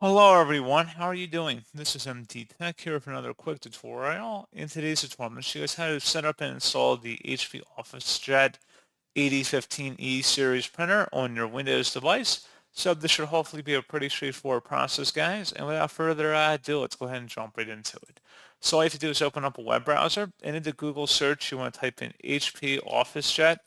Hello everyone, how are you doing? This is MT Tech here for another quick tutorial. In today's tutorial, I'm going to show you guys how to set up and install the HP OfficeJet 8015e series printer on your Windows device. So this should hopefully be a pretty straightforward process, guys. And without further ado, let's go ahead and jump right into it. So all you have to do is open up a web browser, and into Google search, you want to type in HP OfficeJet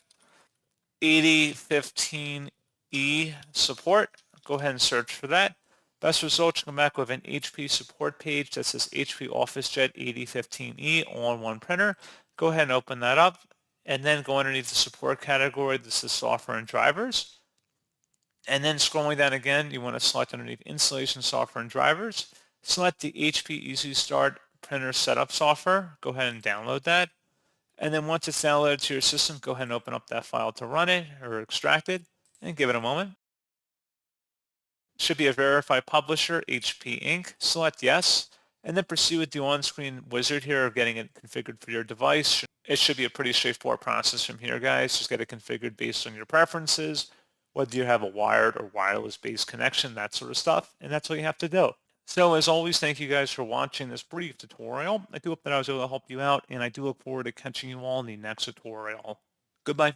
8015e support. Go ahead and search for that. Best results come back with an HP support page that says HP OfficeJet 8015e all-in-one printer. Go ahead and open that up, and then go underneath the support category. This is software and drivers. And then scrolling down again, you want to select underneath installation software and drivers. Select the HP Easy Start printer setup software. Go ahead and download that. And then once it's downloaded to your system, go ahead and open up that file to run it or extract it and give it a moment. Should be a verified publisher, HP Inc. Select yes, and then proceed with the on-screen wizard here of getting it configured for your device. It should be a pretty straightforward process from here, guys. Just get it configured based on your preferences, whether you have a wired or wireless-based connection, that sort of stuff, and that's all you have to do. So as always, thank you guys for watching this brief tutorial. I do hope that I was able to help you out, and I do look forward to catching you all in the next tutorial. Goodbye.